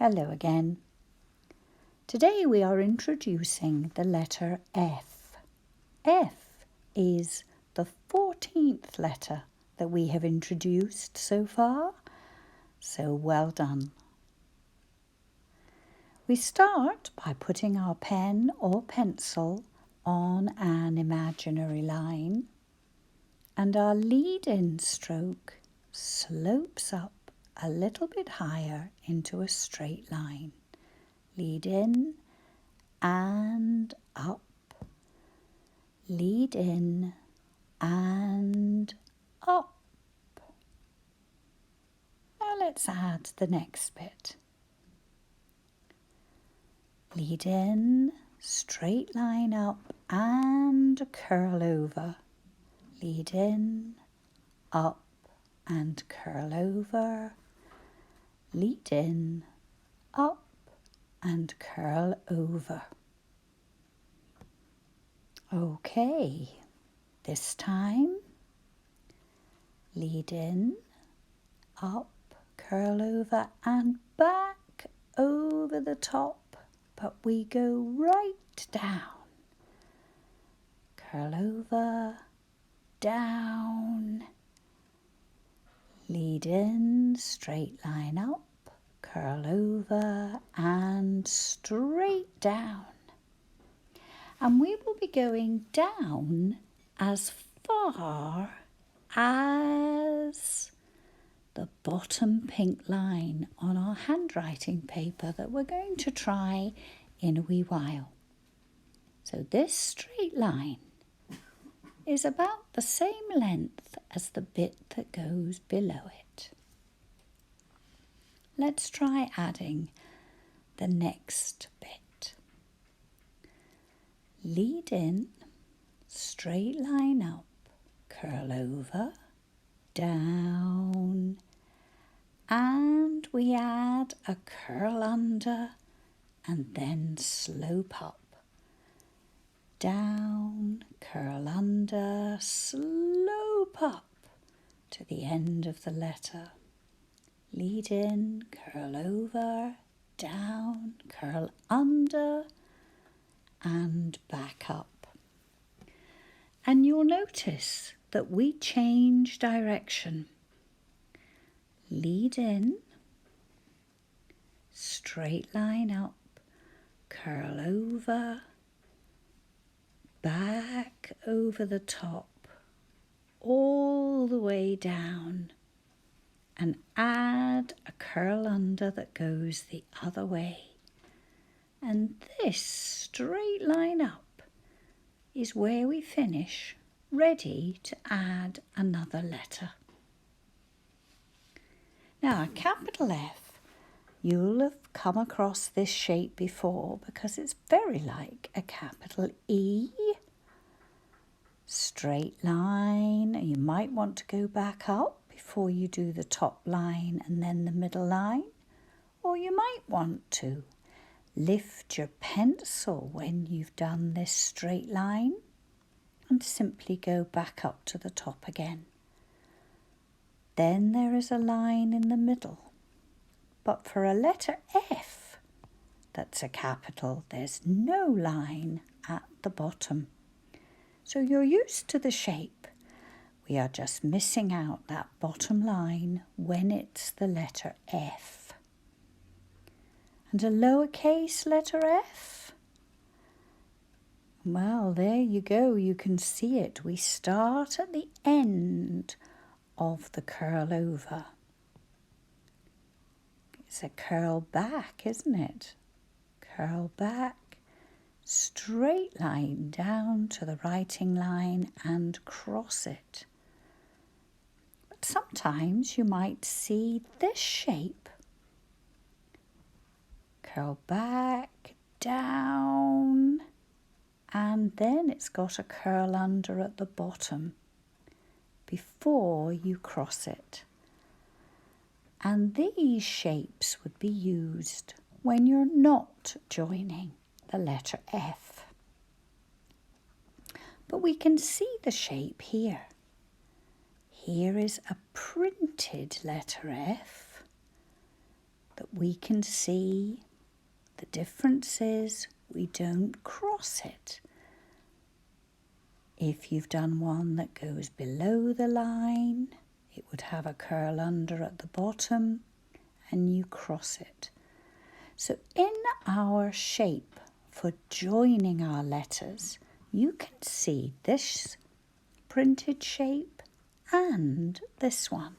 Hello again. Today we are introducing the letter F. F is the 14th letter that we have introduced so far, so well done. We start by putting our pen or pencil on an imaginary line, and our lead-in stroke slopes up a little bit higher into a straight line. Lead in and up. Lead in and up. Now let's add the next bit. Lead in, straight line up and curl over. Lead in, up and curl over. Lead in, up and curl over. Okay, this time, lead in, up, curl over and back over the top, but we go right down. Curl over, down, lead in, straight line up, curl over and straight down. And we will be going down as far as the bottom pink line on our handwriting paper that we're going to try in a wee while. So this straight line is about the same length as the bit that goes below it. Let's try adding the next bit. Lead in, straight line up, curl over, down, and we add a curl under and then slope up. Down, curl under, slope up to the end of the letter. Lead in, curl over, down, curl under and back up. And you'll notice that we change direction. Lead in, straight line up, curl over, back over the top, all the way down, and add a curl under that goes the other way. And this straight line up is where we finish, ready to add another letter. Now, a capital F, you'll have come across this shape before because it's very like a capital E. Straight line, you might want to go back up before you do the top line and then the middle line, or you might want to lift your pencil when you've done this straight line and simply go back up to the top again. Then there is a line in the middle, but for a letter F that's a capital, there's no line at the bottom. So you're used to the shape. We are just missing out that bottom line when it's the letter F. And a lowercase letter F? Well, there you go. You can see it. We start at the end of the curl over. It's a curl back, isn't it? Curl back, straight line down to the writing line and cross it. But sometimes you might see this shape. Curl back, down, and then it's got a curl under at the bottom before you cross it. And these shapes would be used when you're not joining the letter F. But we can see the shape here. Here is a printed letter F. that we can see. The difference is we don't cross it. If you've done one that goes below the line, it would have a curl under at the bottom and you cross it. So in our shape for joining our letters, you can see this printed shape and this one.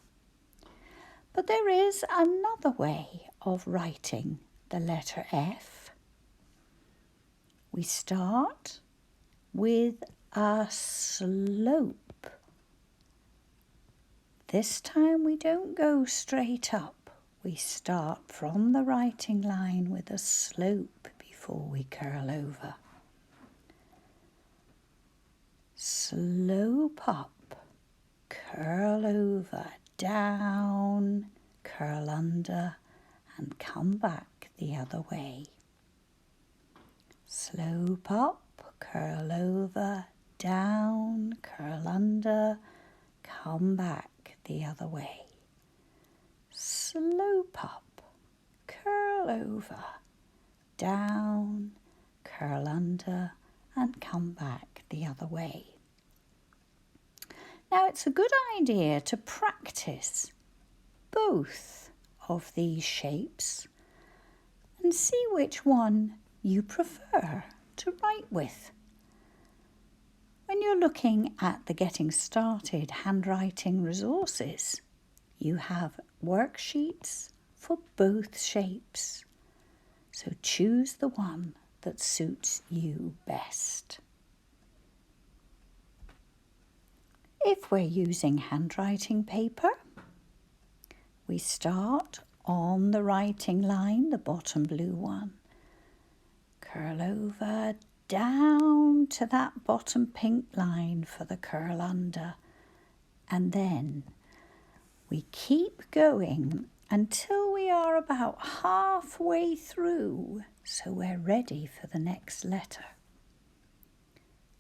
But there is another way of writing the letter F. We start with a slope. This time we don't go straight up. We start from the writing line with a slope before we curl over. Slope up, curl over, down, curl under, and come back the other way. Slope up, curl over, down, curl under, come back the other way. Slope up, curl over, down, curl under, and come back the other way. Now it's a good idea to practice both of these shapes and see which one you prefer to write with. When you're looking at the Getting Started handwriting resources, you have worksheets for both shapes. So choose the one that suits you best. If we're using handwriting paper, we start on the writing line, the bottom blue one. Curl over, down to that bottom pink line for the curl under. And then we keep going until we are about halfway through, so we're ready for the next letter.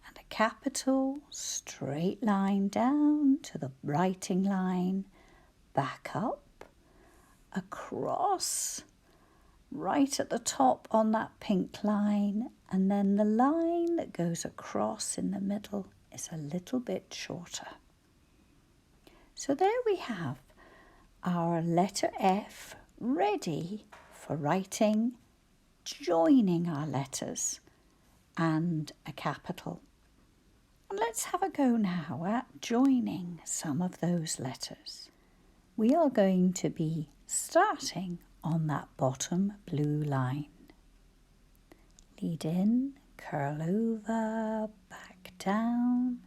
And a capital straight line down to the writing line, back up, across, right at the top on that pink line, and then the line that goes across in the middle is a little bit shorter. So there we have our letter F ready for writing, joining our letters and a capital. And let's have a go now at joining some of those letters. We are going to be starting on that bottom blue line. Lead in, curl over, back down,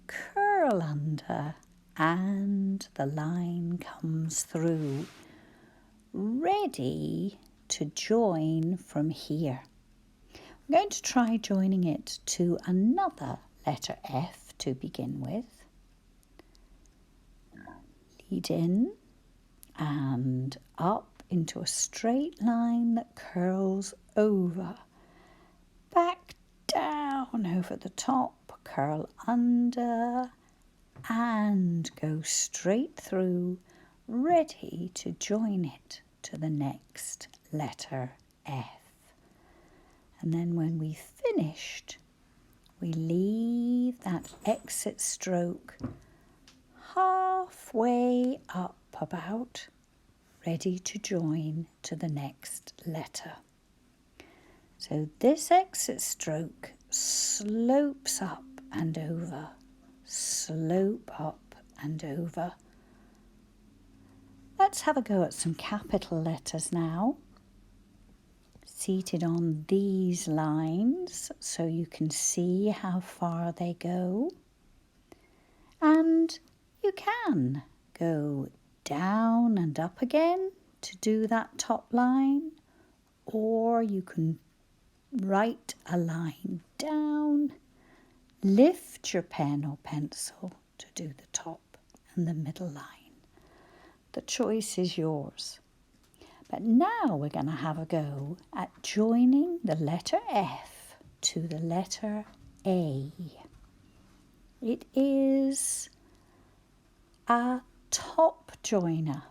curl under, and the line comes through, ready to join from here. I'm going to try joining it to another letter F to begin with. Lead in and up into a straight line that curls over, back down over the top, curl under, and go straight through, ready to join it to the next letter F. And then when we've finished, we leave that exit stroke halfway up about, ready to join to the next letter. So this exit stroke slopes up and over, slope up and over. Let's have a go at some capital letters now. Seated on these lines so you can see how far they go. And you can go down and up again to do that top line, or you can write a line down, lift your pen or pencil to do the top and the middle line. The choice is yours. But now we're going to have a go at joining the letter F to the letter A. It is a top joiner.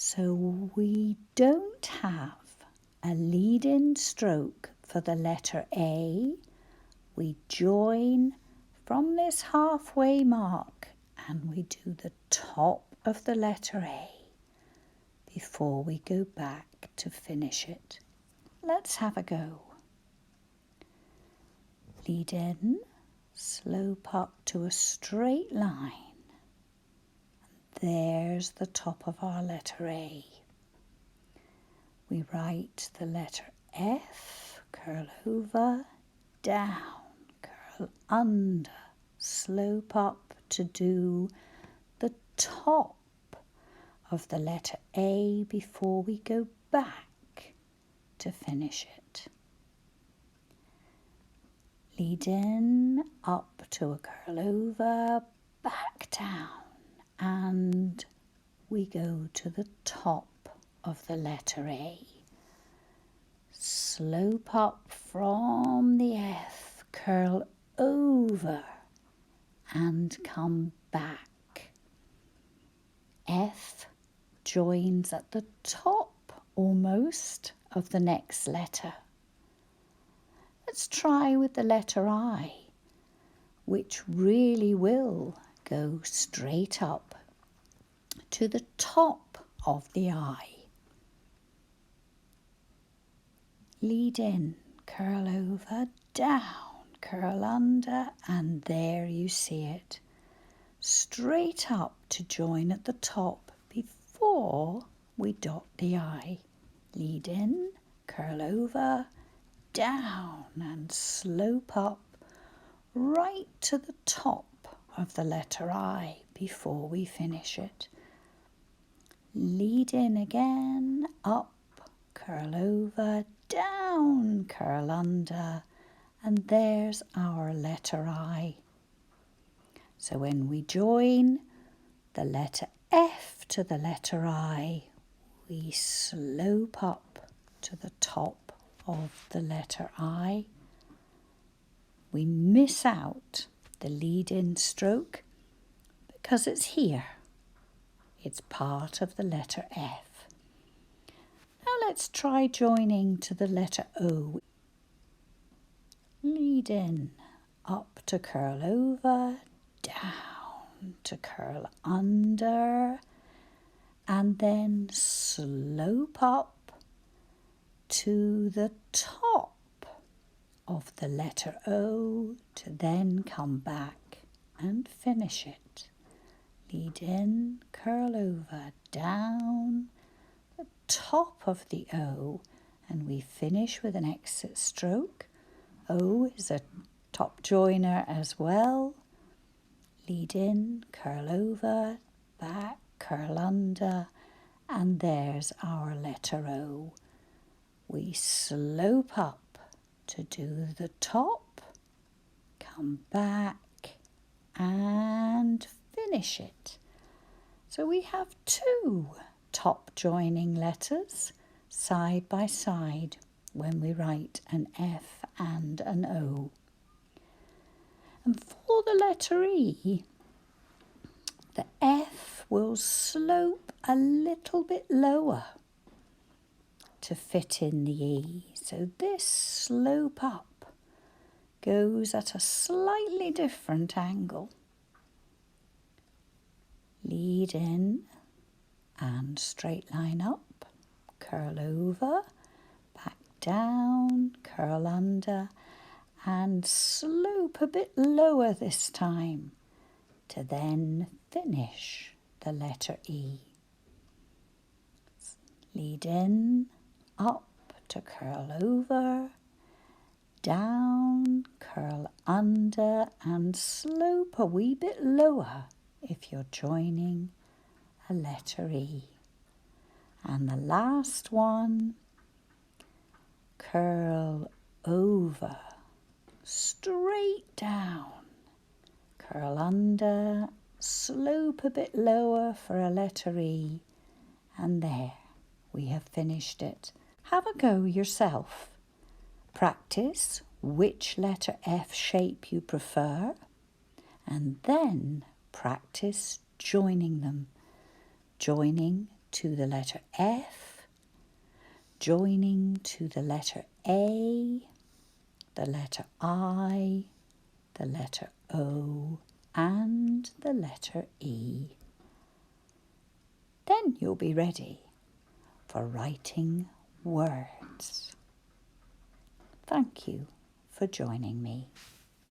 So we don't have a lead-in stroke for the letter A. We join from this halfway mark and we do the top of the letter A before we go back to finish it. Let's have a go. Lead in, slope up to a straight line. There's the top of our letter A. We write the letter F, curl over, down, curl under, slope up to do the top of the letter A before we go back to finish it. Lead in, up to a curl over, back down, and we go to the top of the letter A. Slope up from the F, curl over and come back. F joins at the top almost of the next letter. Let's try with the letter I, which really will go straight up to the top of the I. Lead in, curl over, down, curl under, and there you see it. Straight up to join at the top before we dot the I. Lead in, curl over, down and slope up right to the top of the letter I before we finish it. Lead in again, up, curl over, down, curl under, and there's our letter I. So when we join the letter F to the letter I, we slope up to the top of the letter I. We miss out the lead-in stroke because it's here. It's part of the letter F. Now let's try joining to the letter O. Lead in, up to curl over, down to curl under, and then slope up to the top of the letter O to then come back and finish it. Lead in, curl over, down, the top of the O, and we finish with an exit stroke. O is a top joiner as well. Lead in, curl over, back, curl under, and there's our letter O. We slope up to do the top, come back and finish it. So we have two top joining letters side by side when we write an F and an O. And for the letter E, the F will slope a little bit lower to fit in the E. So this slope up goes at a slightly different angle. Lead in and straight line up, curl over, back down, curl under, and slope a bit lower this time to then finish the letter E. Lead in, up to curl over, down, curl under, and slope a wee bit lower if you're joining a letter E. And the last one, curl over, straight down, curl under, slope a bit lower for a letter E, and there, we have finished it. Have a go yourself. Practice which letter F shape you prefer, and then practice joining them. Joining to the letter F, joining to the letter A, the letter I, the letter O, and the letter E. Then you'll be ready for writing words. Thank you for joining me.